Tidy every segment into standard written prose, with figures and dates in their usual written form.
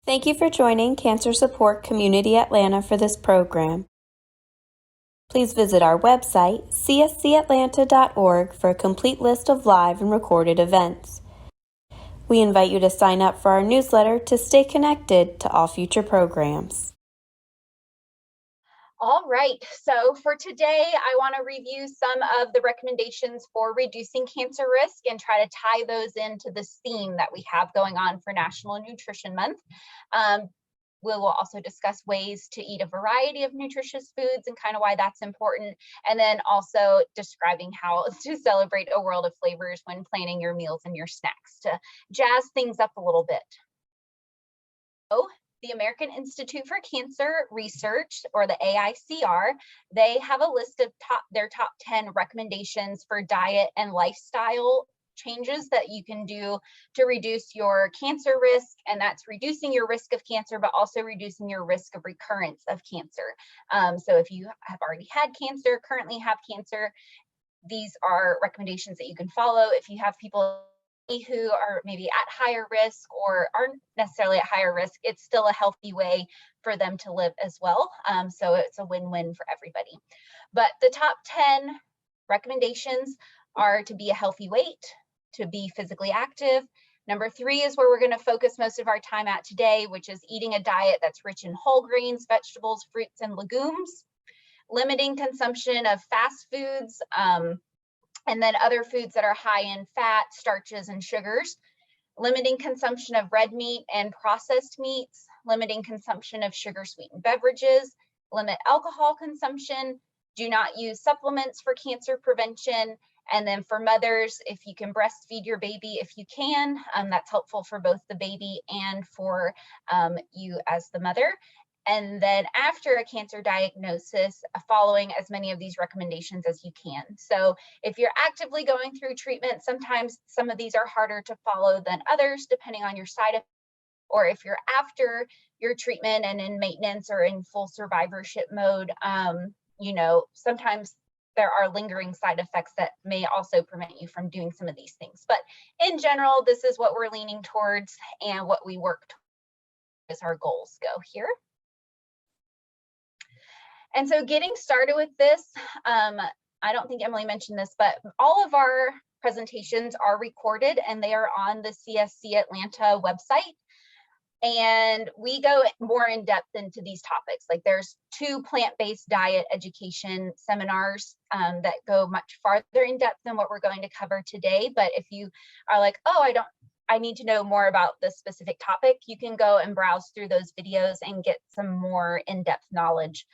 Thank you for joining Cancer Support Community Atlanta for this program. Please visit our website, cscatlanta.org, for a complete list of live and recorded events. We invite you to sign up for our newsletter to stay connected to all future programs. All right, so for today, I want to review some of the recommendations for reducing cancer risk and try to tie those into this theme that we have going on for National Nutrition Month. We will also discuss ways to eat a variety of nutritious foods and kind of why that's important, and then also describing how to celebrate a world of flavors when planning your meals and your snacks to jazz things up a little bit. So, the American Institute for Cancer Research, or the AICR, they have a list of their top 10 recommendations for diet and lifestyle changes that you can do to reduce your cancer risk, and that's reducing your risk of cancer, but also reducing your risk of recurrence of cancer. So if you have already had cancer, currently have cancer, these are recommendations that you can follow. If you have people who are maybe at higher risk or aren't necessarily at higher risk, it's still a healthy way for them to live as well. So it's a win-win for everybody. But the top 10 recommendations are to be a healthy weight, to be physically active. Number 3 is where we're going to focus most of our time at today, which is eating a diet that's rich in whole grains, vegetables, fruits, and legumes. Limiting consumption of fast foods, and then other foods that are high in fat, starches, and sugars. Limiting consumption of red meat and processed meats. Limiting consumption of sugar-sweetened beverages. Limit alcohol consumption. Do not use supplements for cancer prevention. And then for mothers, if you can breastfeed your baby, if you can, that's helpful for both the baby and for you as the mother. And then after a cancer diagnosis, following as many of these recommendations as you can. So if you're actively going through treatment, sometimes some of these are harder to follow than others, depending on your side effects. Or if you're after your treatment and in maintenance or in full survivorship mode, sometimes there are lingering side effects that may also prevent you from doing some of these things. But in general, this is what we're leaning towards and what we work towards as our goals go here. And so getting started with this, I don't think Emily mentioned this, but all of our presentations are recorded and they are on the CSC Atlanta website. And we go more in depth into these topics. Like there's 2 plant-based diet education seminars that go much farther in depth than what we're going to cover today. But if you are like, oh, I need to know more about this specific topic, you can go and browse through those videos and get some more in-depth knowledge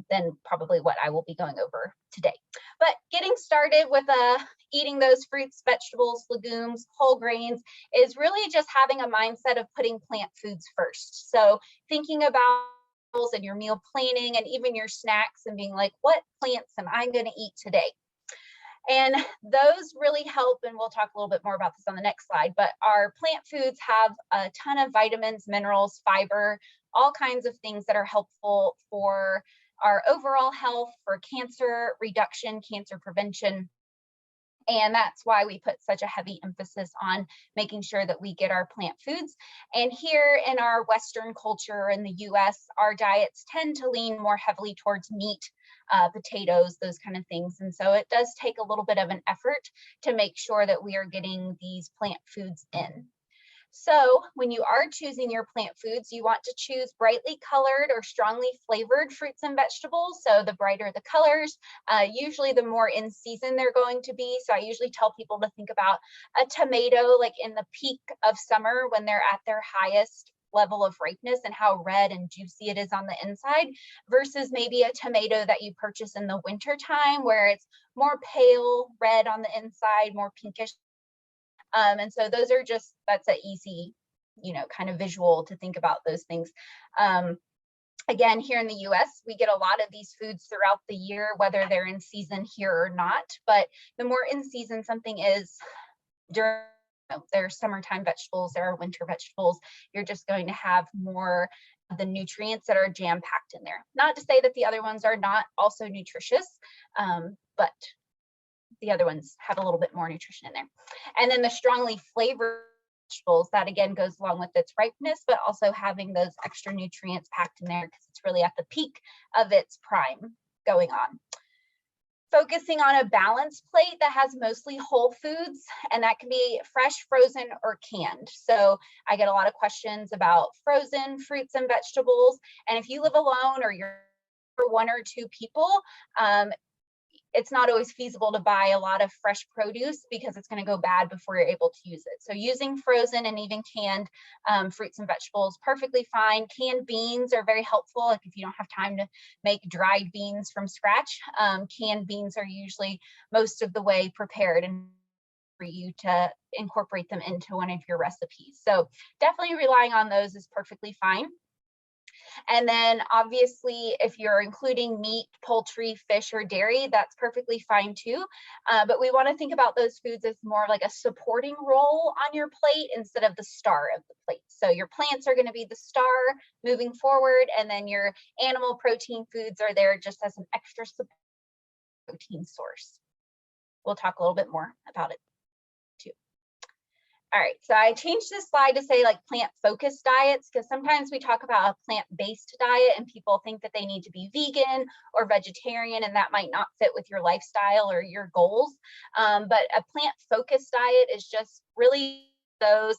than probably what I will be going over today. But getting started with eating those fruits, vegetables, legumes, whole grains is really just having a mindset of putting plant foods first. So thinking about and your meal planning and even your snacks and being like, what plants am I going to eat today? And those really help, and we'll talk a little bit more about this on the next slide, but our plant foods have a ton of vitamins, minerals, fiber, all kinds of things that are helpful for our overall health, for cancer reduction, cancer prevention. And that's why we put such a heavy emphasis on making sure that we get our plant foods. And here in our Western culture in the US, our diets tend to lean more heavily towards meat, potatoes, those kind of things. And so it does take a little bit of an effort to make sure that we are getting these plant foods in. So when you are choosing your plant foods, you want to choose brightly colored or strongly flavored fruits and vegetables. So the brighter the colors, usually the more in season they're going to be. So I usually tell people to think about a tomato like in the peak of summer when they're at their highest level of ripeness and how red and juicy it is on the inside versus maybe a tomato that you purchase in the winter time where it's more pale red on the inside, more pinkish. And so those are just, that's an easy, kind of visual to think about those things. Again, here in the US, we get a lot of these foods throughout the year, whether they're in season here or not. But the more in season something is during, there are summertime vegetables, there are winter vegetables, you're just going to have more of the nutrients that are jam-packed in there. Not to say that the other ones are not also nutritious, but the other ones have a little bit more nutrition in there. And then the strongly flavored vegetables. That again goes along with its ripeness, but also having those extra nutrients packed in there because it's really at the peak of its prime going on. Focusing on a balanced plate that has mostly whole foods, and that can be fresh, frozen, or canned. So I get a lot of questions about frozen fruits and vegetables. And if you live alone or you're one or two people, it's not always feasible to buy a lot of fresh produce because it's going to go bad before you're able to use it. So using frozen and even canned fruits and vegetables, perfectly fine. Canned beans are very helpful. Like if you don't have time to make dried beans from scratch, canned beans are usually most of the way prepared and for you to incorporate them into one of your recipes. So definitely relying on those is perfectly fine. And then obviously, if you're including meat, poultry, fish, or dairy, that's perfectly fine too. But we want to think about those foods as more like a supporting role on your plate instead of the star of the plate. So your plants are going to be the star moving forward, and then your animal protein foods are there just as an extra protein source. We'll talk a little bit more about it too. All right, so I changed this slide to say like plant-focused diets because sometimes we talk about a plant-based diet and people think that they need to be vegan or vegetarian, and that might not fit with your lifestyle or your goals. But a plant-focused diet is just really those,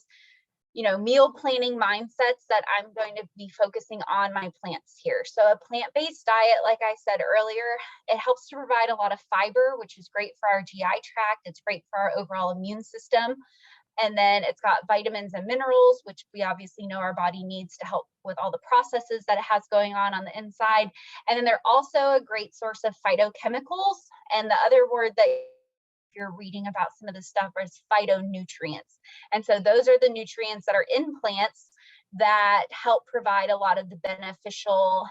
meal planning mindsets that I'm going to be focusing on my plants here. So a plant-based diet, like I said earlier, it helps to provide a lot of fiber, which is great for our GI tract. It's great for our overall immune system. And then it's got vitamins and minerals, which we obviously know our body needs to help with all the processes that it has going on the inside. And then they're also a great source of phytochemicals. And the other word that you're reading about some of this stuff is phytonutrients. And so those are the nutrients that are in plants that help provide a lot of the beneficial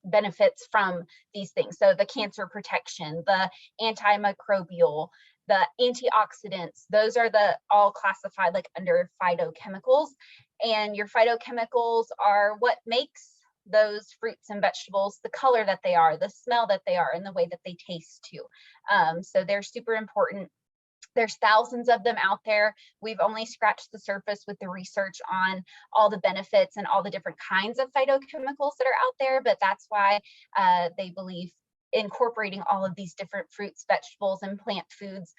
benefits from these things. So the cancer protection, the antimicrobial, the antioxidants, those are all classified like under phytochemicals. And your phytochemicals are what makes those fruits and vegetables the color that they are, the smell that they are, and the way that they taste too. So they're super important. There's thousands of them out there. We've only scratched the surface with the research on all the benefits and all the different kinds of phytochemicals that are out there, but that's why they believe incorporating all of these different fruits, vegetables, and plant foods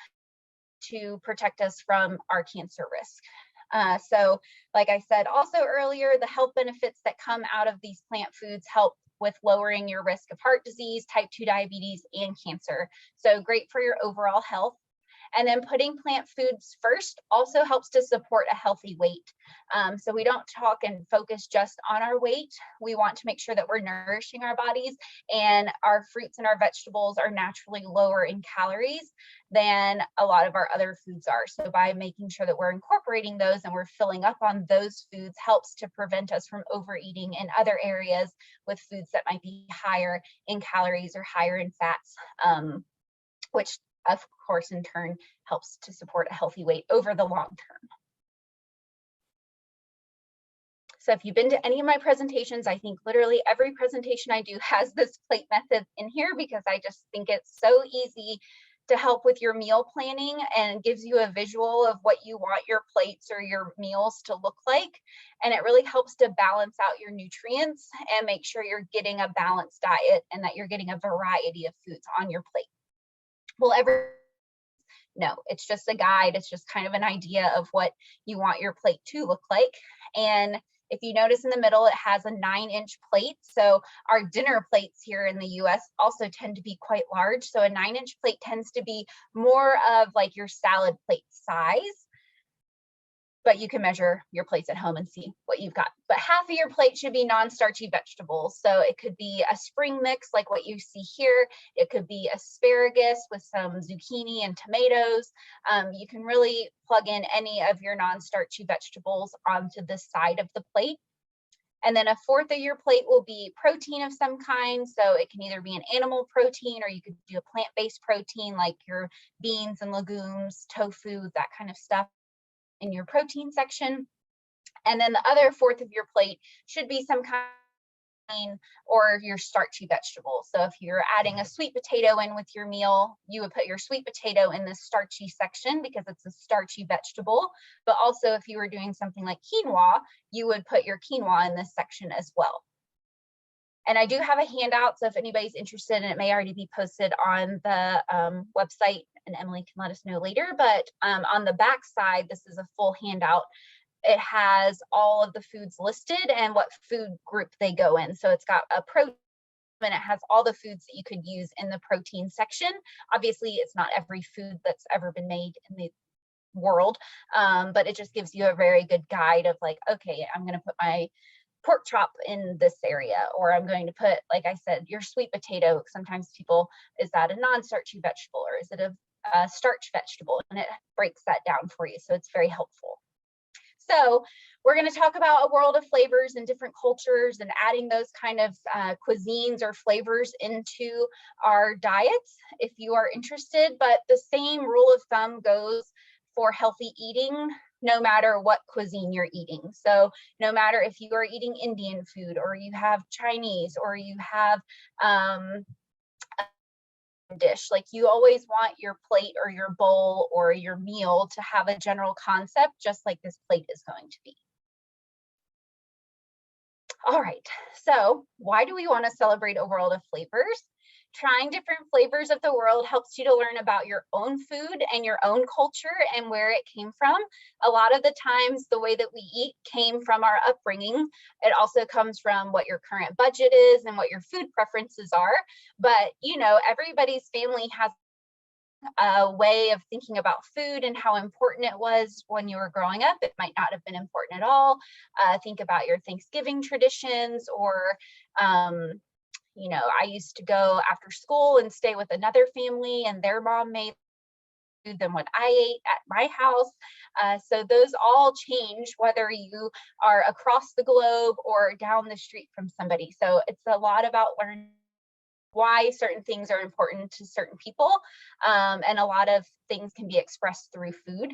to protect us from our cancer risk. So like I said also earlier, the health benefits that come out of these plant foods help with lowering your risk of heart disease, type 2 diabetes, and cancer. So great for your overall health. And then putting plant foods first also helps to support a healthy weight. So we don't talk and focus just on our weight. We want to make sure that we're nourishing our bodies, and our fruits and our vegetables are naturally lower in calories than a lot of our other foods are. So by making sure that we're incorporating those and we're filling up on those foods helps to prevent us from overeating in other areas with foods that might be higher in calories or higher in fats, which of course, in turn, helps to support a healthy weight over the long term. So if you've been to any of my presentations, I think literally every presentation I do has this plate method in here because I just think it's so easy to help with your meal planning and gives you a visual of what you want your plates or your meals to look like. And it really helps to balance out your nutrients and make sure you're getting a balanced diet and that you're getting a variety of foods on your plate. No, it's just a guide. It's just kind of an idea of what you want your plate to look like. And if you notice in the middle, it has a 9-inch plate. So our dinner plates here in the US also tend to be quite large. So a 9-inch plate tends to be more of like your salad plate size. But you can measure your plates at home and see what you've got. But half of your plate should be non-starchy vegetables. So it could be a spring mix like what you see here. It could be asparagus with some zucchini and tomatoes. You can really plug in any of your non-starchy vegetables onto this side of the plate. And then a fourth of your plate will be protein of some kind. So it can either be an animal protein or you could do a plant-based protein like your beans and legumes, tofu, that kind of stuff in your protein section. And then the other fourth of your plate should be some kind or your starchy vegetable. So if you're adding a sweet potato in with your meal, you would put your sweet potato in the starchy section because it's a starchy vegetable. But also if you were doing something like quinoa, you would put your quinoa in this section as well. And I do have a handout, so if anybody's interested, and it may already be posted on the website, and Emily can let us know later, but on the back side, this is a full handout. It has all of the foods listed and what food group they go in. So it's got a protein, and it has all the foods that you could use in the protein section. Obviously, it's not every food that's ever been made in the world, but it just gives you a very good guide of like, okay, I'm going to put my pork chop in this area, or I'm going to put, like I said, your sweet potato. Sometimes people, is that a non-starchy vegetable or is it a starch vegetable? And it breaks that down for you. So it's very helpful. So we're going to talk about a world of flavors and different cultures and adding those kind of cuisines or flavors into our diets if you are interested. But the same rule of thumb goes for healthy eating, no matter what cuisine you're eating. So no matter if you are eating Indian food or you have Chinese or you have dish, like you always want your plate or your bowl or your meal to have a general concept, just like this plate is going to be. All right, so why do we want to celebrate a world of flavors? Trying different flavors of the world helps you to learn about your own food and your own culture and where it came from. A lot of the times, the way that we eat came from our upbringing. It also comes from what your current budget is and what your food preferences are. But, you know, everybody's family has a way of thinking about food and how important it was when you were growing up. It might not have been important at all. Think about your Thanksgiving traditions, or you know, I used to go after school and stay with another family, and their mom made food than what I ate at my house. So those all change whether you are across the globe or down the street from somebody. So it's a lot about learning why certain things are important to certain people, and a lot of things can be expressed through food.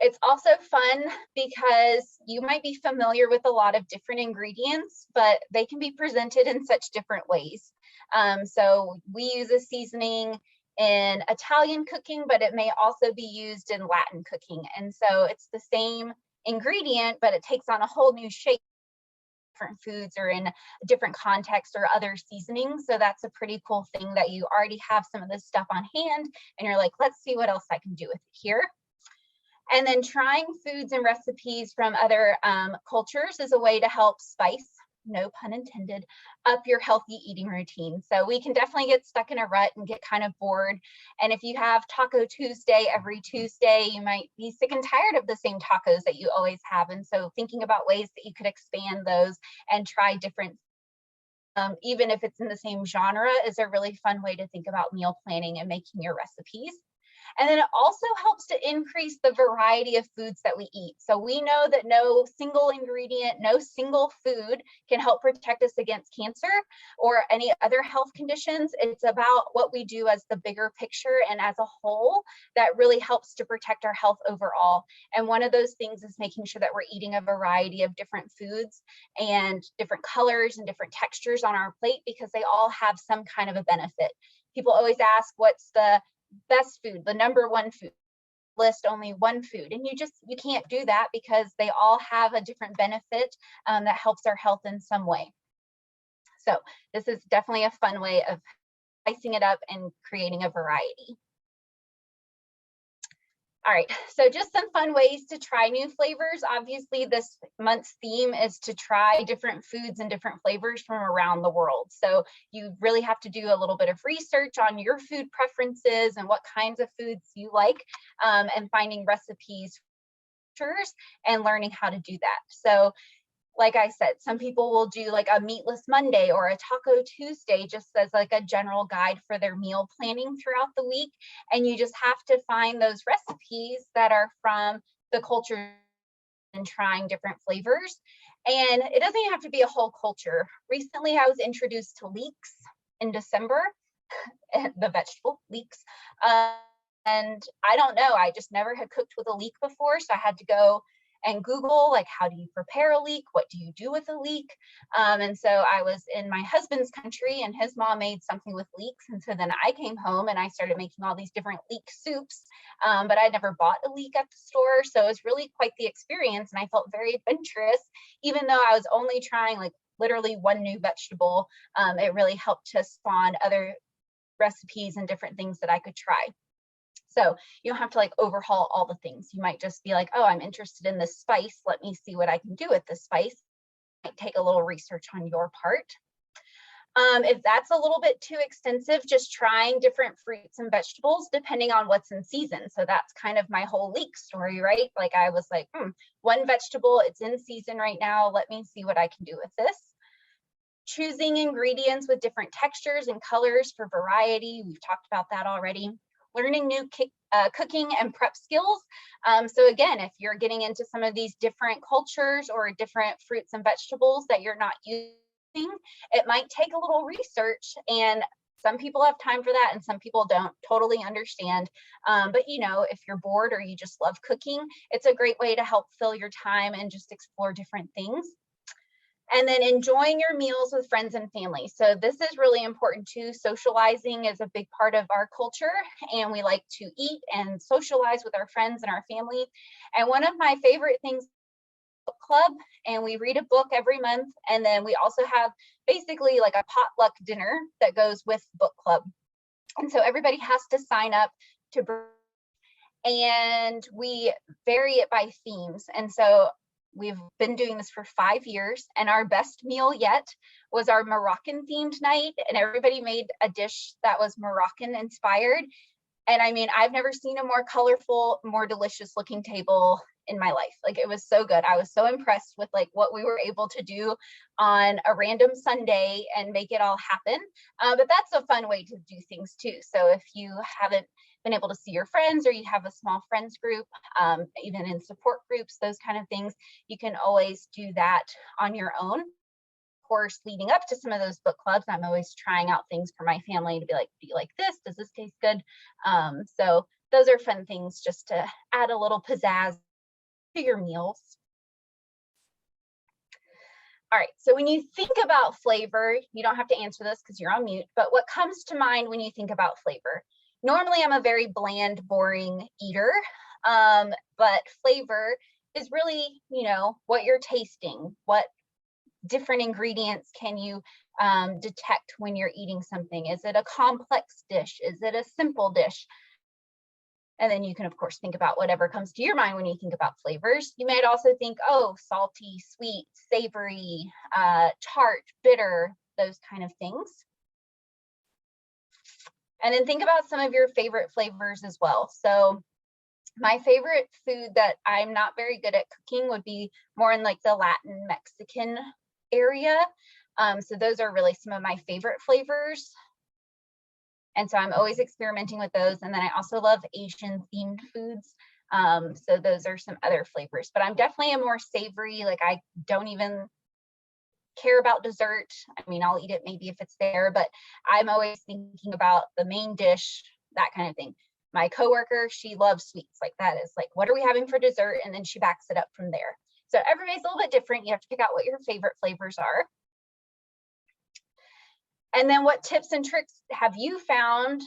It's also fun because you might be familiar with a lot of different ingredients, but they can be presented in such different ways. So we use a seasoning in Italian cooking, but it may also be used in Latin cooking. And so it's the same ingredient, but it takes on a whole new shape. Different foods or in a different context or other seasonings. So that's a pretty cool thing that you already have some of this stuff on hand and you're like, let's see what else I can do with it here. And then trying foods and recipes from other cultures is a way to help spice, no pun intended, up your healthy eating routine. So we can definitely get stuck in a rut and get kind of bored. And if you have Taco Tuesday every Tuesday, you might be sick and tired of the same tacos that you always have. And so thinking about ways that you could expand those and try different, even if it's in the same genre, is a really fun way to think about meal planning and making your recipes. And then it also helps to increase the variety of foods that we eat. So we know that no single ingredient, no single food can help protect us against cancer or any other health conditions. It's about what we do as the bigger picture and as a whole that really helps to protect our health overall. And one of those things is making sure that we're eating a variety of different foods and different colors and different textures on our plate because they all have some kind of a benefit. People always ask, what's the best food, the number one food? List only one food, and you can't do that because they all have a different benefit that helps our health in some way. So this is definitely a fun way of spicing it up and creating a variety. All right, so just some fun ways to try new flavors. Obviously, this month's theme is to try different foods and different flavors from around the world. So you really have to do a little bit of research on your food preferences and what kinds of foods you like, and finding recipes and learning how to do that. So like I said, some people will do like a meatless Monday or a Taco Tuesday just as like a general guide for their meal planning throughout the week. And you just have to find those recipes that are from the culture and trying different flavors. And it doesn't even have to be a whole culture. Recently, I was introduced to leeks in December, the vegetable leeks. And I don't know, I just never had cooked with a leek before. So I had to go and Google, like, how do you prepare a leek? What do you do with a leek? And so I was in my husband's country and his mom made something with leeks. And so then I came home and I started making all these different leek soups, but I'd never bought a leek at the store. So it was really quite the experience. And I felt very adventurous, even though I was only trying like literally one new vegetable. It really helped to spawn other recipes and different things that I could try. So you don't have to like overhaul all the things. You might just be like, oh, I'm interested in this spice. Let me see what I can do with this spice. It might take a little research on your part. If that's a little bit too extensive, just trying different fruits and vegetables depending on what's in season. So that's kind of my whole leek story, right? Like I was like, one vegetable, it's in season right now. Let me see what I can do with this. Choosing ingredients with different textures and colors for variety. We've talked about that already. Learning new cooking and prep skills. So again, if you're getting into some of these different cultures or different fruits and vegetables that you're not using, it might take a little research, and some people have time for that and some people don't. Totally understand. But you know, if you're bored or you just love cooking, it's a great way to help fill your time and just explore different things. And then enjoying your meals with friends and family. So this is really important too. Socializing is a big part of our culture, and we like to eat and socialize with our friends and our family. And one of my favorite things, book club, and we read a book every month. And then we also have basically like a potluck dinner that goes with book club. And so everybody has to sign up to bring, and we vary it by themes. And so we've been doing this for 5 years, and our best meal yet was our Moroccan themed night, and everybody made a dish that was Moroccan inspired. And I mean, I've never seen a more colorful, more delicious looking table in my life. Like, it was so good. I was so impressed with like what we were able to do on a random Sunday and make it all happen. But that's a fun way to do things too. So if you haven't been able to see your friends, or you have a small friends group, even in support groups, those kind of things, you can always do that on your own. Of course, leading up to some of those book clubs, I'm always trying out things for my family to be like, do you like this? Does this taste good? So those are fun things just to add a little pizzazz to your meals. All right, so when you think about flavor, you don't have to answer this because you're on mute, but what comes to mind when you think about flavor? Normally, I'm a very bland, boring eater, but flavor is really, you know, what you're tasting. What different ingredients can you detect when you're eating something? Is it a complex dish? Is it a simple dish? And then you can, of course, think about whatever comes to your mind when you think about flavors. You might also think, oh, salty, sweet, savory, tart, bitter, those kind of things. And then think about some of your favorite flavors as well. So my favorite food that I'm not very good at cooking would be more in like the Latin Mexican area. So those are really some of my favorite flavors. And so I'm always experimenting with those. And then I also love Asian themed foods. So those are some other flavors, but I'm definitely a more savory, like I don't even care about dessert. I mean, I'll eat it maybe if it's there, but I'm always thinking about the main dish, that kind of thing. My coworker, she loves sweets. Like, that is like, what are we having for dessert? And then she backs it up from there. So everybody's a little bit different. You have to pick out what your favorite flavors are. And then what tips and tricks have you found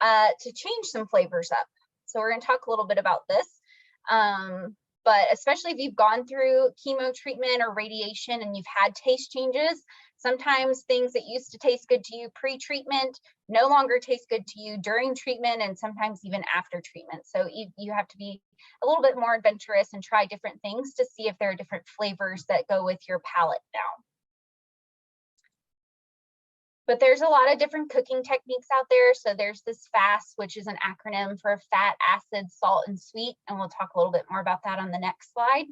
to change some flavors up? So we're going to talk a little bit about this. But especially if you've gone through chemo treatment or radiation and you've had taste changes, sometimes things that used to taste good to you pre-treatment no longer taste good to you during treatment, and sometimes even after treatment. So you have to be a little bit more adventurous and try different things to see if there are different flavors that go with your palate now. But there's a lot of different cooking techniques out there. So there's this FAST, which is an acronym for fat, acid, salt, and sweet. And we'll talk a little bit more about that on the next slide.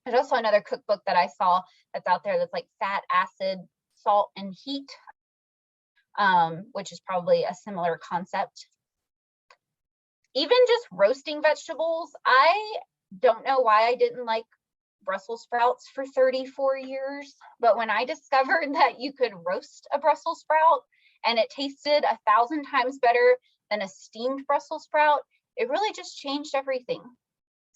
There's also another cookbook that I saw that's out there that's like fat, acid, salt, and heat, which is probably a similar concept. Even just roasting vegetables, I don't know why I didn't like Brussels sprouts for 34 years, but when I discovered that you could roast a Brussels sprout and it tasted 1,000 times better than a steamed Brussels sprout, it really just changed everything.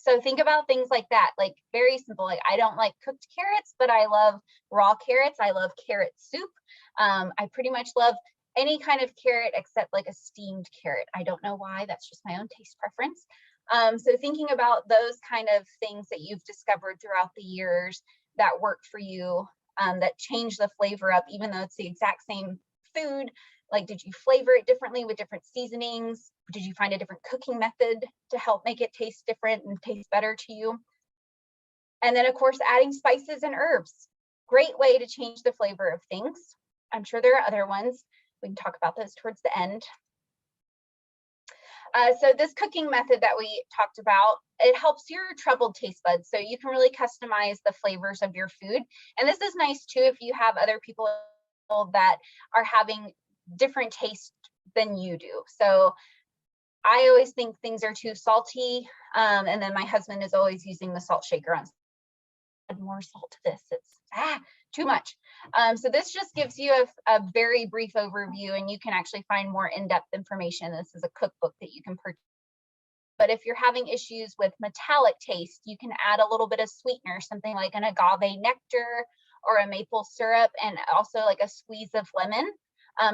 So think about things like that, like very simple. Like I don't like cooked carrots, but I love raw carrots. I love carrot soup. I pretty much love any kind of carrot except like a steamed carrot. I don't know why, that's just my own taste preference. So thinking about those kind of things that you've discovered throughout the years that work for you, that change the flavor up, even though it's the exact same food. Like, did you flavor it differently with different seasonings? Did you find a different cooking method to help make it taste different and taste better to you? And then, of course, adding spices and herbs. Great way to change the flavor of things. I'm sure there are other ones. We can talk about those towards the end. So this cooking method that we talked about, it helps your troubled taste buds. So you can really customize the flavors of your food. And this is nice too if you have other people that are having different taste than you do. So I always think things are too salty. And then my husband is always using the salt shaker on. Add more salt to this, it's too much. So this just gives you a very brief overview, and you can actually find more in-depth information. This is a cookbook that you can purchase. But if you're having issues with metallic taste, you can add a little bit of sweetener, something like an agave nectar or a maple syrup, and also like a squeeze of lemon.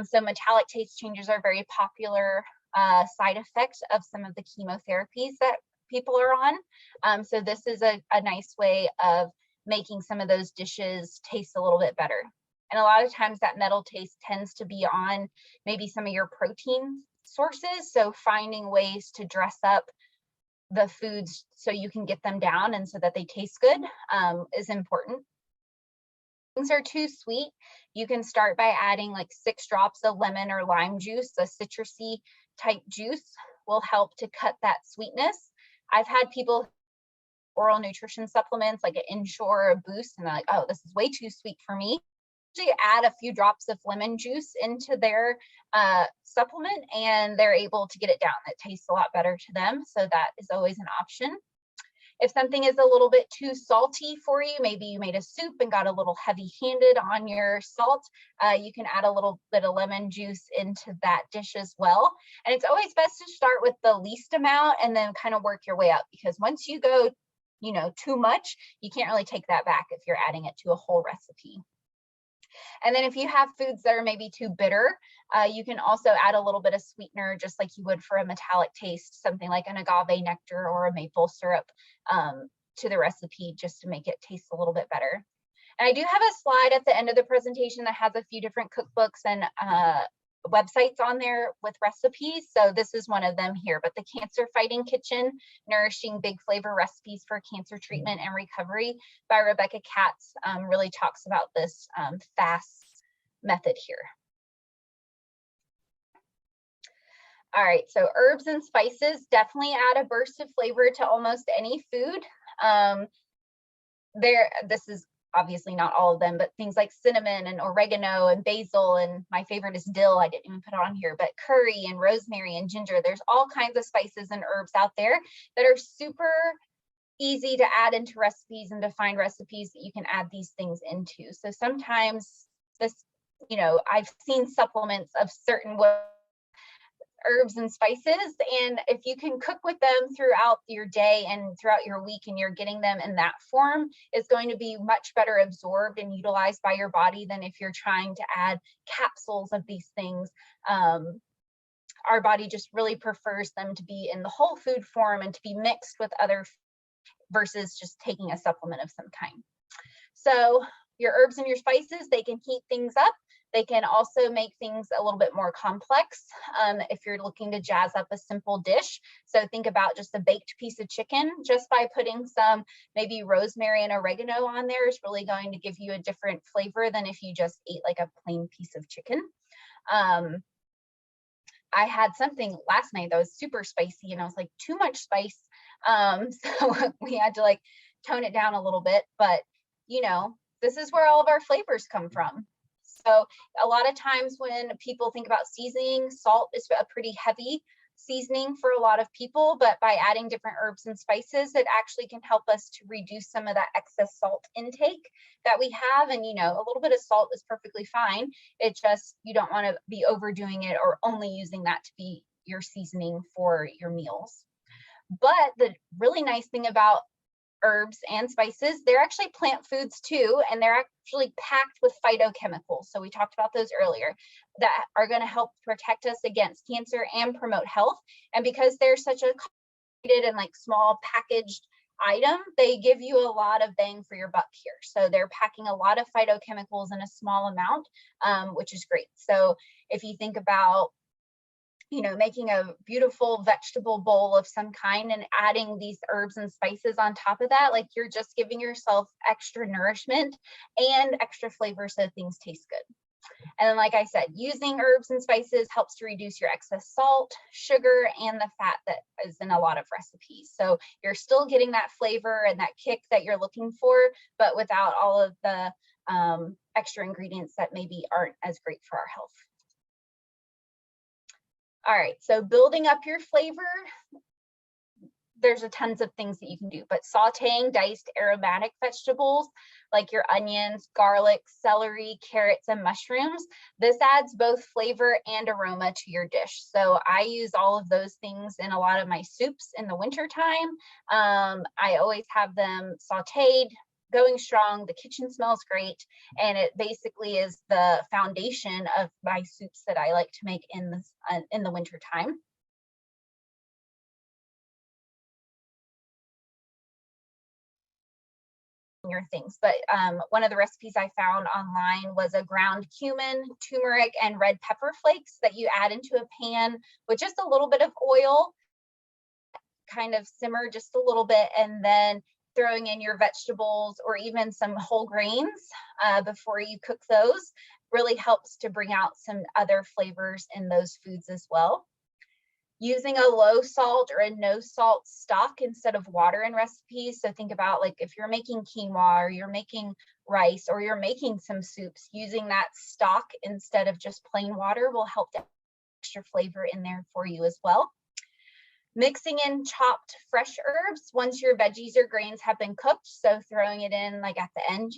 So metallic taste changes are very popular side effect of some of the chemotherapies that people are on. So this is a nice way of making some of those dishes taste a little bit better. And a lot of times that metal taste tends to be on maybe some of your protein sources. So finding ways to dress up the foods so you can get them down and so that they taste good is important. Things are too sweet, you can start by adding like 6 drops of lemon or lime juice. A citrusy type juice will help to cut that sweetness. I've had people oral nutrition supplements like an Ensure or a Boost, and they're like, oh, this is way too sweet for me. Actually add a few drops of lemon juice into their supplement, and they're able to get it down. It tastes a lot better to them, so that is always an option. If something is a little bit too salty for you, maybe you made a soup and got a little heavy-handed on your salt, you can add a little bit of lemon juice into that dish as well. And it's always best to start with the least amount and then kind of work your way up, because once you go, you know, too much, you can't really take that back if you're adding it to a whole recipe. And then if you have foods that are maybe too bitter, you can also add a little bit of sweetener, just like you would for a metallic taste, something like an agave nectar or a maple syrup to the recipe, just to make it taste a little bit better. And I do have a slide at the end of the presentation that has a few different cookbooks and websites on there with recipes. So this is one of them here, but the Cancer Fighting Kitchen, Nourishing Big Flavor Recipes for Cancer Treatment and Recovery by Rebecca Katz really talks about this fast method here. All right, so herbs and spices definitely add a burst of flavor to almost any food. This is obviously not all of them, but things like cinnamon and oregano and basil, and my favorite is dill. I didn't even put it on here, but curry and rosemary and ginger. There's all kinds of spices and herbs out there that are super easy to add into recipes and to find recipes that you can add these things into. So sometimes this, you know, I've seen supplements of certain herbs and spices, and if you can cook with them throughout your day and throughout your week, and you're getting them in that form, it's going to be much better absorbed and utilized by your body than if you're trying to add capsules of these things. Our body just really prefers them to be in the whole food form and to be mixed with other versus just taking a supplement of some kind. So your herbs and your spices, they can heat things up. They can also make things a little bit more complex if you're looking to jazz up a simple dish. So think about just a baked piece of chicken. Just by putting some maybe rosemary and oregano on there is really going to give you a different flavor than if you just ate like a plain piece of chicken. I had something last night that was super spicy, and I was like, too much spice. So we had to like tone it down a little bit, but you know, this is where all of our flavors come from. So a lot of times when people think about seasoning, salt is a pretty heavy seasoning for a lot of people, but by adding different herbs and spices, it actually can help us to reduce some of that excess salt intake that we have. And, you know, a little bit of salt is perfectly fine. It just, you don't want to be overdoing it or only using that to be your seasoning for your meals. But the really nice thing about herbs and spices, they're actually plant foods too, and they're actually packed with phytochemicals. So we talked about those earlier, that are going to help protect us against cancer and promote health. And because they're such a complicated and like small packaged item, they give you a lot of bang for your buck here. So they're packing a lot of phytochemicals in a small amount, which is great. So if you think about, you know, making a beautiful vegetable bowl of some kind and adding these herbs and spices on top of that, like you're just giving yourself extra nourishment and extra flavor so things taste good. And then, like I said, using herbs and spices helps to reduce your excess salt, sugar, and the fat that is in a lot of recipes. So you're still getting that flavor and that kick that you're looking for, but without all of the extra ingredients that maybe aren't as great for our health. All right, so building up your flavor, there's a tons of things that you can do, but sauteing diced aromatic vegetables like your onions, garlic, celery, carrots, and mushrooms, this adds both flavor and aroma to your dish. So I use all of those things in a lot of my soups in the wintertime. I always have them sauteed, going strong. The kitchen smells great, and it basically is the foundation of my soups that I like to make in the winter time. Your things, but one of the recipes I found online was a ground cumin, turmeric, and red pepper flakes that you add into a pan with just a little bit of oil, kind of simmer just a little bit, and then throwing in your vegetables or even some whole grains before you cook those really helps to bring out some other flavors in those foods as well. Using a low salt or a no salt stock instead of water in recipes. So think about, like, if you're making quinoa or you're making rice or you're making some soups, using that stock instead of just plain water will help to add extra flavor in there for you as well. Mixing in chopped fresh herbs once your veggies or grains have been cooked. So throwing it in like at the end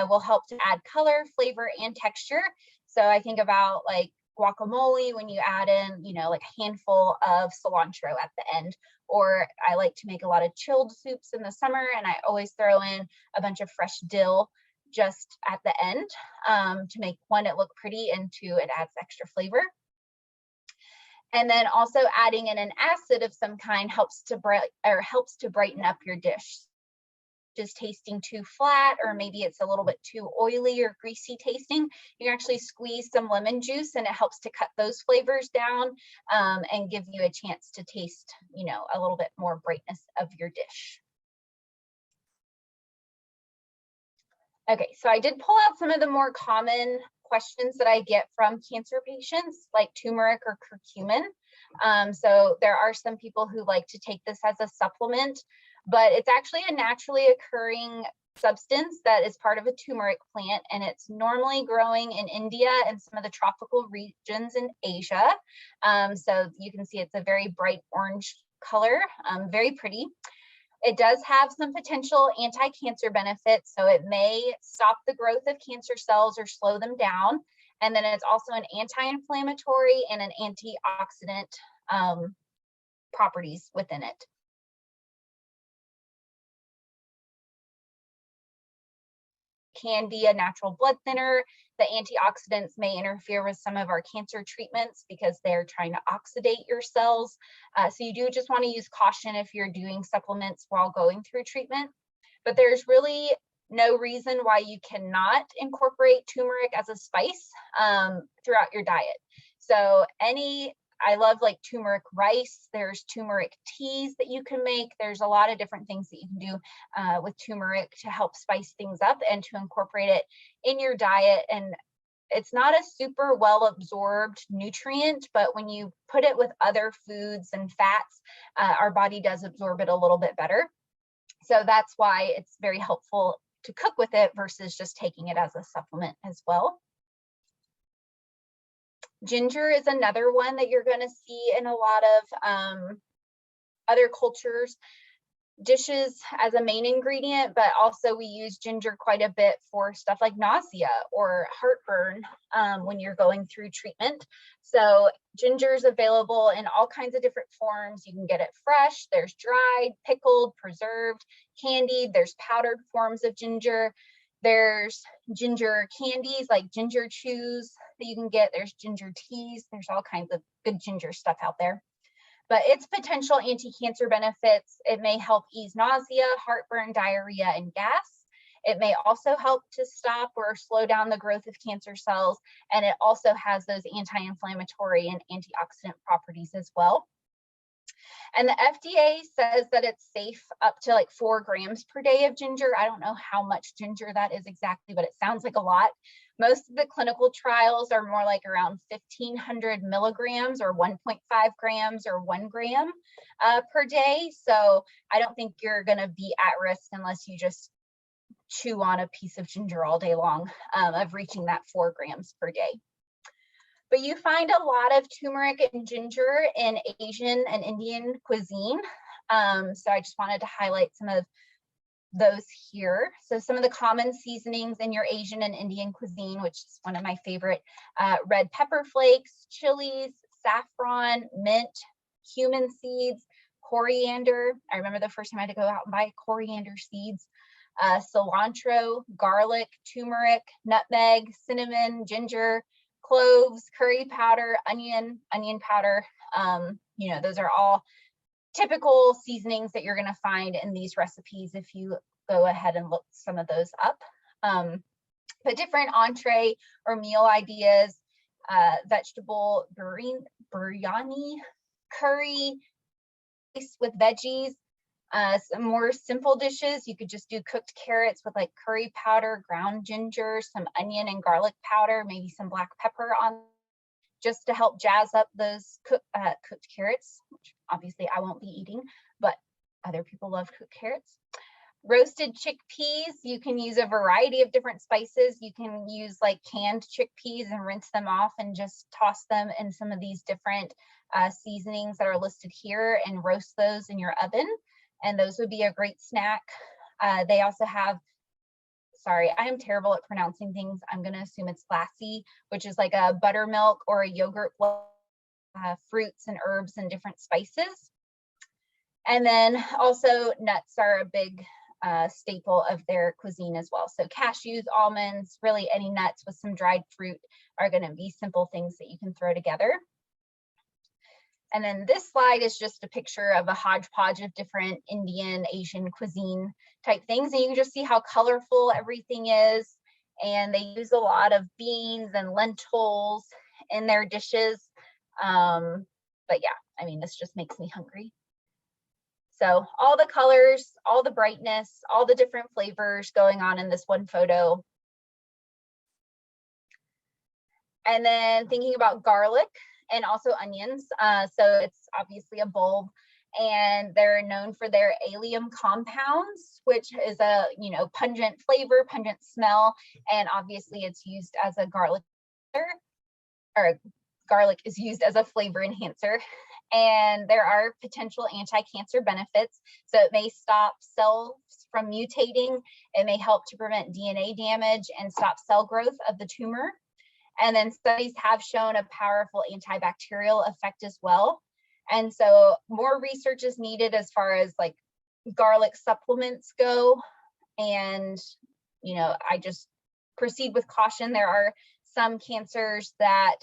will help to add color, flavor, and texture. So I think about like guacamole when you add in, you know, like a handful of cilantro at the end. Or I like to make a lot of chilled soups in the summer, and I always throw in a bunch of fresh dill just at the end to make, one, it look pretty, and two, it adds extra flavor. And then also adding in an acid of some kind helps to brighten up your dish. Just tasting too flat, or maybe it's a little bit too oily or greasy tasting, you can actually squeeze some lemon juice and it helps to cut those flavors down and give you a chance to taste, you know, a little bit more brightness of your dish. Okay, so I did pull out some of the more common questions that I get from cancer patients, like turmeric or curcumin. So there are some people who like to take this as a supplement, but it's actually a naturally occurring substance that is part of a turmeric plant, and it's normally growing in India and some of the tropical regions in Asia. So you can see it's a very bright orange color, very pretty. It does have some potential anti-cancer benefits, so it may stop the growth of cancer cells or slow them down. And then it's also an anti-inflammatory and an antioxidant properties within it. Can be a natural blood thinner. The antioxidants may interfere with some of our cancer treatments because they're trying to oxidate your cells. So you do just want to use caution if you're doing supplements while going through treatment. But there's really no reason why you cannot incorporate turmeric as a spice throughout your diet. So I love like turmeric rice. There's turmeric teas that you can make. There's a lot of different things that you can do with turmeric to help spice things up and to incorporate it in your diet. And it's not a super well absorbed nutrient, but when you put it with other foods and fats, our body does absorb it a little bit better. So that's why it's very helpful to cook with it versus just taking it as a supplement as well. Ginger is another one that you're going to see in a lot of other cultures. dishes as a main ingredient, but also we use ginger quite a bit for stuff like nausea or heartburn when you're going through treatment. So ginger is available in all kinds of different forms. You can get it fresh, there's dried, pickled, preserved, candied, there's powdered forms of ginger. There's ginger candies like ginger chews that you can get. There's ginger teas. There's all kinds of good ginger stuff out there. But its potential anti-cancer benefits, it may help ease nausea, heartburn, diarrhea, and gas. It may also help to stop or slow down the growth of cancer cells. And it also has those anti-inflammatory and antioxidant properties as well. And the FDA says that it's safe up to like 4 grams per day of ginger. I don't know how much ginger that is exactly, but it sounds like a lot. Most of the clinical trials are more like around 1,500 milligrams or 1.5 grams or 1 gram per day. So I don't think you're going to be at risk unless you just chew on a piece of ginger all day long of reaching that 4 grams per day. But you find a lot of turmeric and ginger in Asian and Indian cuisine. So I just wanted to highlight some of those here. So some of the common seasonings in your Asian and Indian cuisine, which is one of my favorite, red pepper flakes, chilies, saffron, mint, cumin seeds, coriander. I remember the first time I had to go out and buy coriander seeds, cilantro, garlic, turmeric, nutmeg, cinnamon, ginger, cloves, curry powder, onion powder. You know, those are all typical seasonings that you're going to find in these recipes if you go ahead and look some of those up. But different entree or meal ideas, vegetable biryani, curry with veggies. Some more simple dishes, you could just do cooked carrots with like curry powder, ground ginger, some onion and garlic powder, maybe some black pepper on, just to help jazz up those cooked carrots, which obviously I won't be eating, but other people love cooked carrots. Roasted chickpeas, you can use a variety of different spices. You can use like canned chickpeas and rinse them off and just toss them in some of these different seasonings that are listed here and roast those in your oven. And those would be a great snack. They also have, sorry, I am terrible at pronouncing things. I'm going to assume it's lassi, which is like a buttermilk or a yogurt, fruits and herbs and different spices. And then also nuts are a big staple of their cuisine as well. So cashews, almonds, really any nuts with some dried fruit are going to be simple things that you can throw together. And then this slide is just a picture of a hodgepodge of different Indian, Asian cuisine type things. And you can just see how colorful everything is. And they use a lot of beans and lentils in their dishes. But yeah, I mean, this just makes me hungry. So all the colors, all the brightness, all the different flavors going on in this one photo. And then thinking about garlic and also onions. So it's obviously a bulb, and they're known for their allium compounds, which is a, you know, pungent flavor, pungent smell, and obviously it's used as a garlic, or garlic is used as a flavor enhancer. And there are potential anti-cancer benefits. So it may stop cells from mutating. It may help to prevent DNA damage and stop cell growth of the tumor. And then studies have shown a powerful antibacterial effect as well. And so more research is needed as far as like garlic supplements go. And, you know, I just proceed with caution. There are some cancers that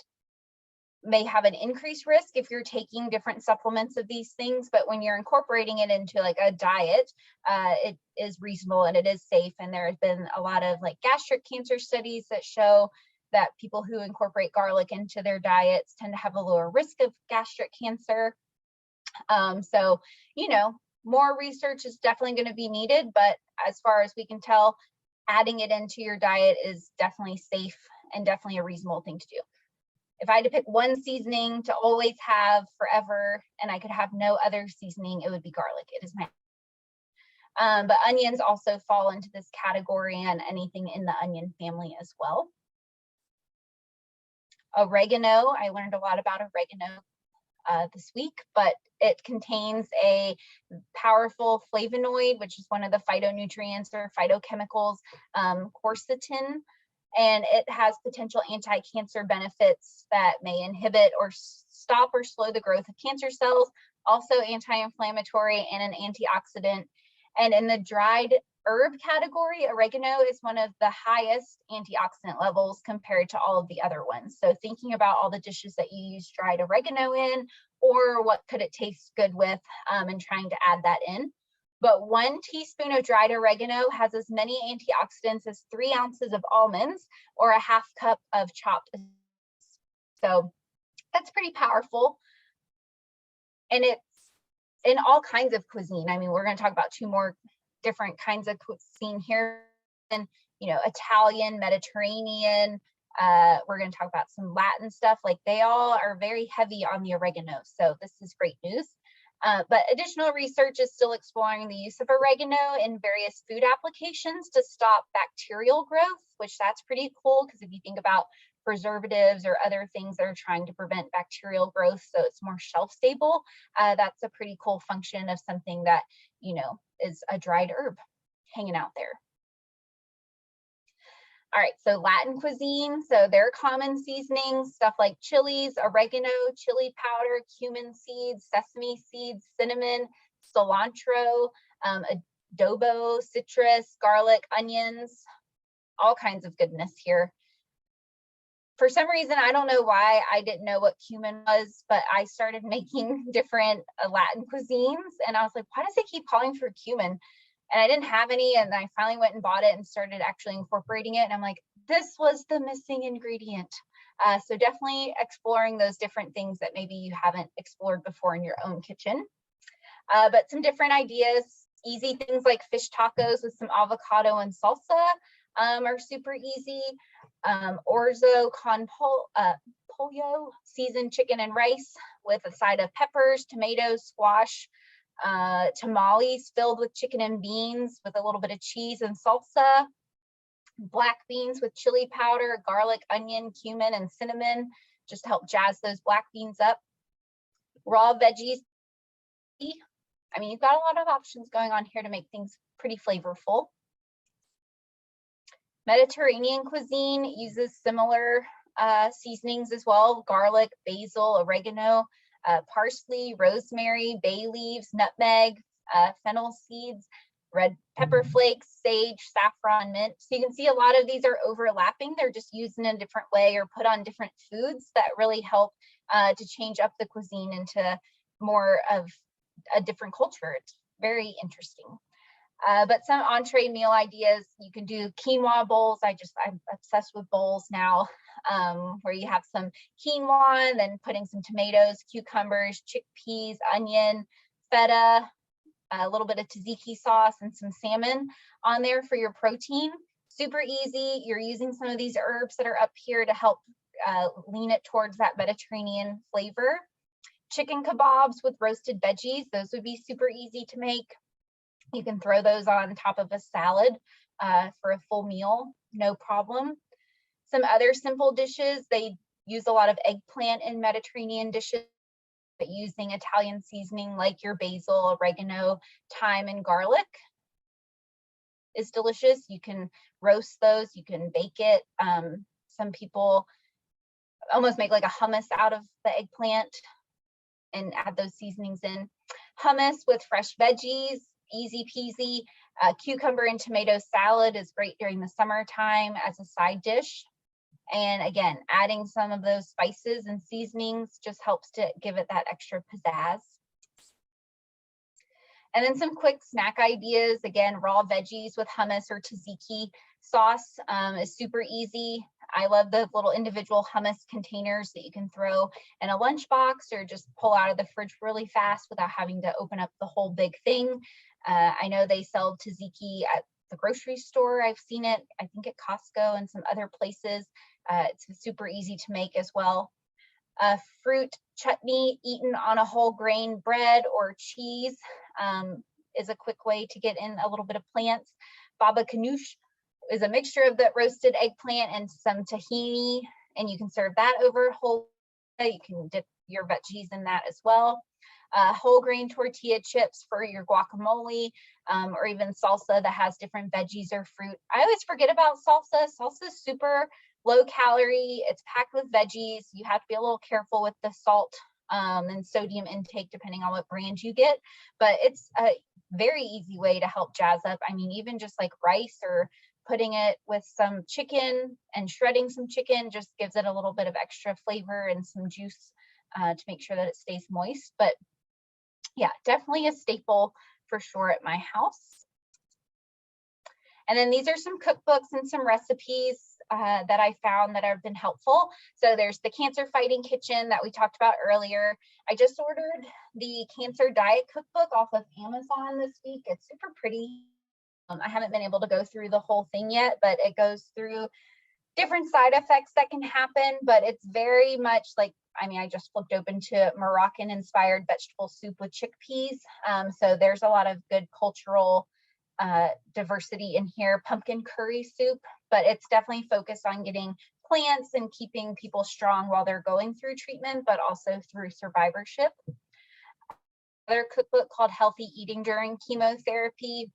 may have an increased risk if you're taking different supplements of these things, but when you're incorporating it into like a diet, it is reasonable and it is safe. And there has been a lot of like gastric cancer studies that show that people who incorporate garlic into their diets tend to have a lower risk of gastric cancer. So, you know, more research is definitely going to be needed, but as far as we can tell, adding it into your diet is definitely safe and definitely a reasonable thing to do. If I had to pick one seasoning to always have forever and I could have no other seasoning, it would be garlic. It is my but onions also fall into this category, and anything in the onion family as well. Oregano, I learned a lot about oregano this week, but it contains a powerful flavonoid, which is one of the phytonutrients or phytochemicals, quercetin, and it has potential anti-cancer benefits that may inhibit or stop or slow the growth of cancer cells, also anti-inflammatory and an antioxidant. And in the dried herb category, oregano is one of the highest antioxidant levels compared to all of the other ones. So thinking about all the dishes that you use dried oregano in, or what could it taste good with, and trying to add that in. But 1 teaspoon of dried oregano has as many antioxidants as 3 ounces of almonds or a half cup of chopped. So that's pretty powerful. And it's in all kinds of cuisine. I mean, we're going to talk about 2 more different kinds of cuisine here, and Italian, Mediterranean. We're going to talk about some Latin stuff. Like, they all are very heavy on the oregano, so this is great news. But additional research is still exploring the use of oregano in various food applications to stop bacterial growth, which that's pretty cool, because if you think about preservatives or other things that are trying to prevent bacterial growth so it's more shelf stable, that's a pretty cool function of something that is a dried herb hanging out there. All right, so Latin cuisine, so their common seasonings, stuff like chilies, oregano, chili powder, cumin seeds, sesame seeds, cinnamon, cilantro, adobo, citrus, garlic, onions, all kinds of goodness here. For some reason, I don't know why I didn't know what cumin was, but I started making different Latin cuisines, and I was like, why does it keep calling for cumin? And I didn't have any, and I finally went and bought it and started actually incorporating it. And I'm like, this was the missing ingredient. So definitely exploring those different things that maybe you haven't explored before in your own kitchen. But some different ideas, easy things like fish tacos with some avocado and salsa are super easy. Orzo con pollo, seasoned chicken and rice with a side of peppers, tomatoes, squash. Tamales filled with chicken and beans with a little bit of cheese and salsa. Black beans with chili powder, garlic, onion, cumin, and cinnamon, just to help jazz those black beans up. Raw veggies. I mean, you've got a lot of options going on here to make things pretty flavorful. Mediterranean cuisine uses similar seasonings as well: garlic, basil, oregano, parsley, rosemary, bay leaves, nutmeg, fennel seeds, red pepper flakes, sage, saffron, mint. So you can see a lot of these are overlapping. They're just used in a different way or put on different foods that really help to change up the cuisine into more of a different culture. It's very interesting. But some entree meal ideas, you can do quinoa bowls. I'm obsessed with bowls now, where you have some quinoa and then putting some tomatoes, cucumbers, chickpeas, onion, feta, a little bit of tzatziki sauce, and some salmon on there for your protein. Super easy. You're using some of these herbs that are up here to help lean it towards that Mediterranean flavor. Chicken kebabs with roasted veggies. Those would be super easy to make. You can throw those on top of a salad for a full meal, no problem. Some other simple dishes, they use a lot of eggplant in Mediterranean dishes, but using Italian seasoning like your basil, oregano, thyme, and garlic is delicious. You can roast those, you can bake it. Some people almost make like a hummus out of the eggplant and add those seasonings in. Hummus with fresh veggies, easy peasy. Cucumber and tomato salad is great during the summertime as a side dish. And again, adding some of those spices and seasonings just helps to give it that extra pizzazz. And then some quick snack ideas. Again, raw veggies with hummus or tzatziki sauce is super easy. I love the little individual hummus containers that you can throw in a lunchbox or just pull out of the fridge really fast without having to open up the whole big thing. I know they sell tzatziki at the grocery store. I've seen it, I think at Costco and some other places. It's super easy to make as well. Fruit chutney eaten on a whole grain bread or cheese is a quick way to get in a little bit of plants. Baba ganoush is a mixture of the roasted eggplant and some tahini, and you can serve that over whole. You can dip your veggies in that as well. Whole grain tortilla chips for your guacamole, or even salsa that has different veggies or fruit. I always forget about salsa. Salsa is super low calorie. It's packed with veggies. You have to be a little careful with the salt and sodium intake depending on what brand you get, but it's a very easy way to help jazz up. I mean, even just like rice or putting it with some chicken and shredding some chicken just gives it a little bit of extra flavor and some juice to make sure that it stays moist. But yeah, definitely a staple for sure at my house. And then these are some cookbooks and some recipes that I found that have been helpful. So there's the Cancer Fighting Kitchen that we talked about earlier. I just ordered the Cancer Diet Cookbook off of Amazon this week. It's super pretty. I haven't been able to go through the whole thing yet, but it goes through different side effects that can happen, but it's very much like, I mean, I just flipped open to Moroccan inspired vegetable soup with chickpeas. So there's a lot of good cultural diversity in here. Pumpkin curry soup, but it's definitely focused on getting plants and keeping people strong while they're going through treatment, but also through survivorship. Another cookbook called Healthy Eating During Chemotherapy.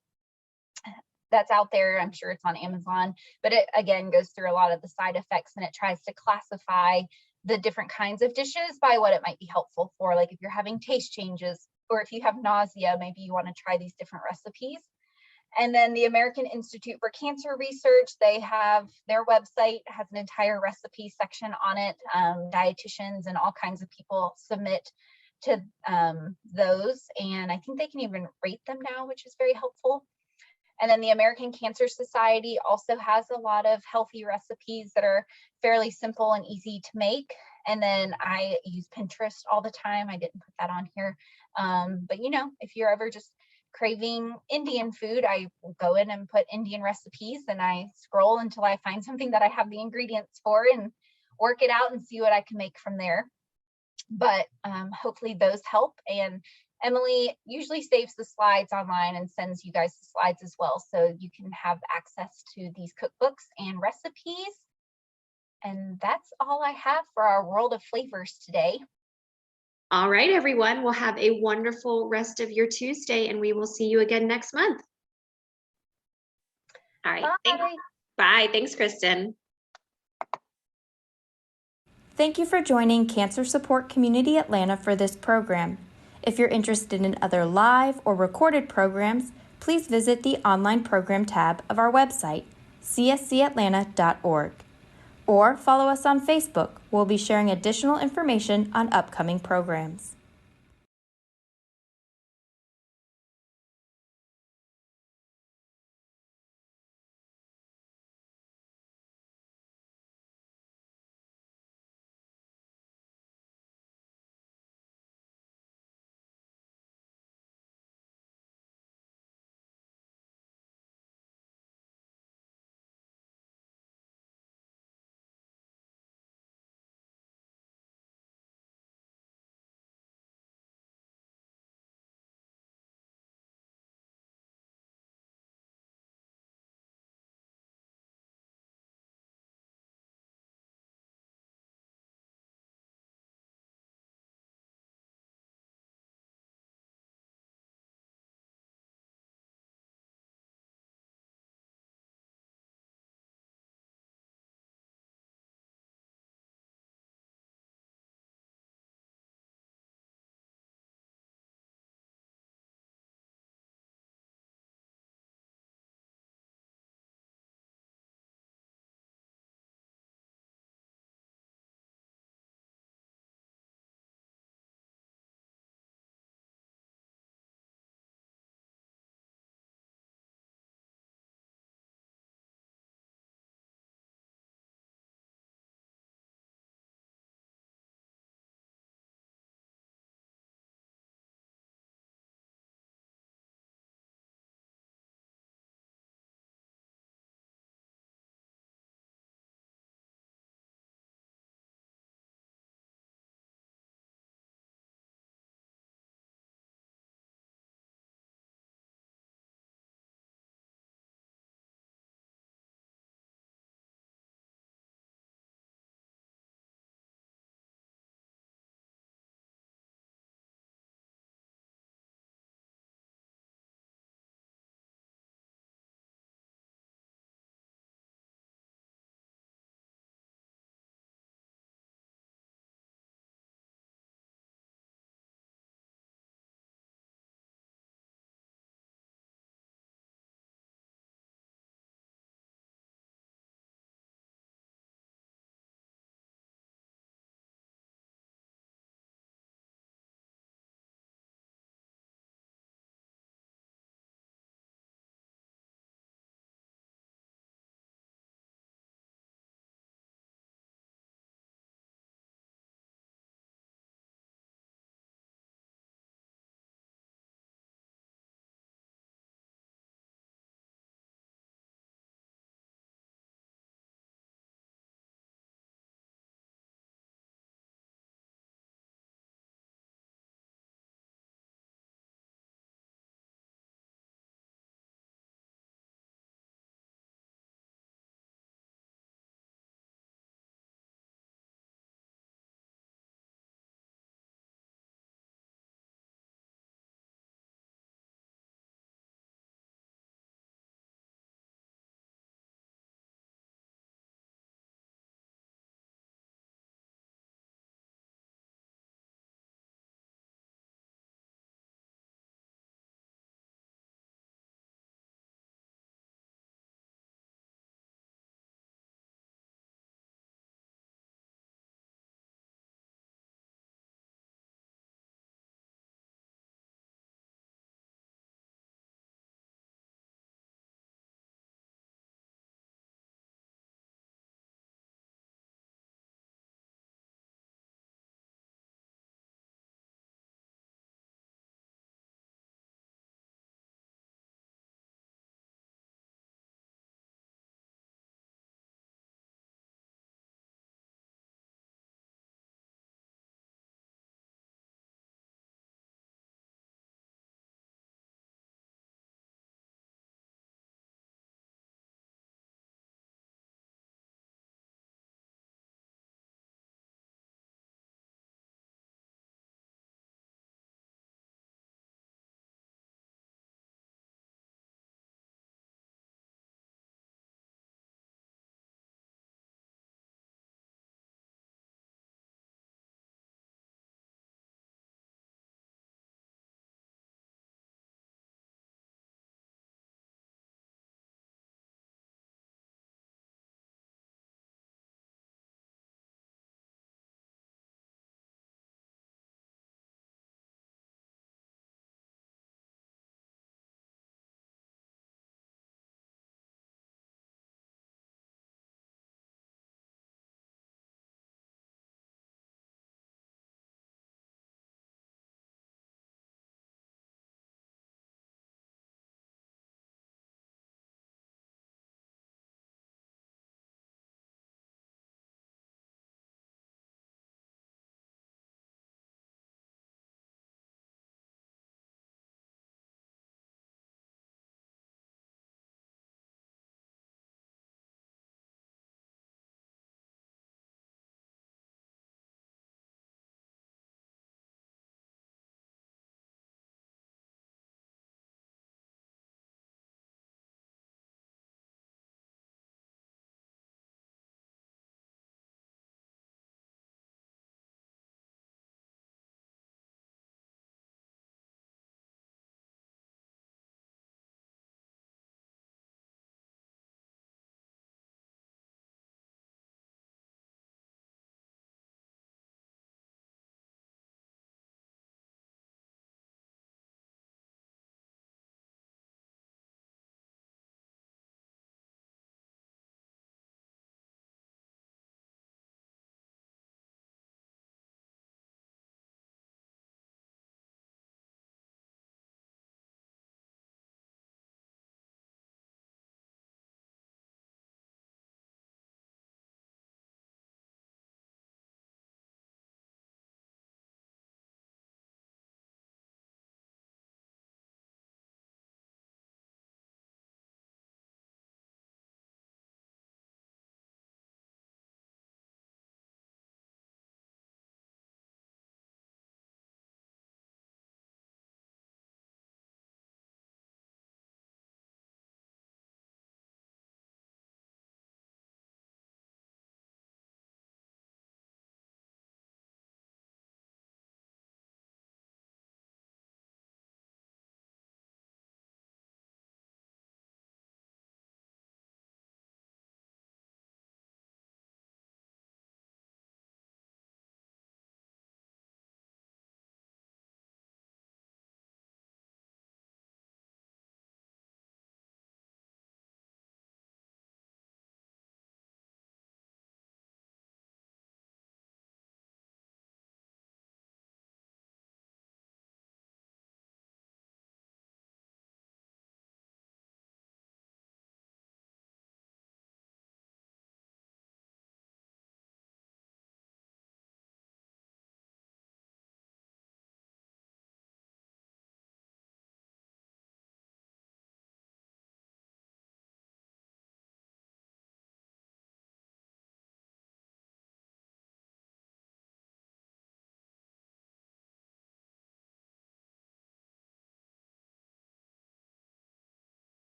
That's out there. I'm sure it's on Amazon, but it again goes through a lot of the side effects, and it tries to classify the different kinds of dishes by what it might be helpful for. Like if you're having taste changes, or if you have nausea, maybe you want to try these different recipes. And then the American Institute for Cancer Research, they have their website has an entire recipe section on it. Dietitians and all kinds of people submit to those, and I think they can even rate them now, which is very helpful. And then the American Cancer Society also has a lot of healthy recipes that are fairly simple and easy to make. And then I use Pinterest all the time. I didn't put that on here. But you know, if you're ever just craving Indian food, I will go in and put Indian recipes, and I scroll until I find something that I have the ingredients for and work it out and see what I can make from there. But hopefully those help. And Emily usually saves the slides online and sends you guys the slides as well, so you can have access to these cookbooks and recipes. And that's all I have for our World of Flavors today. All right, everyone. We'll have a wonderful rest of your Tuesday, and we will see you again next month. All right. Bye. Bye. Thanks, Kristin. Thank you for joining Cancer Support Community Atlanta for this program. If you're interested in other live or recorded programs, please visit the online program tab of our website, cscatlanta.org, or follow us on Facebook. We'll be sharing additional information on upcoming programs.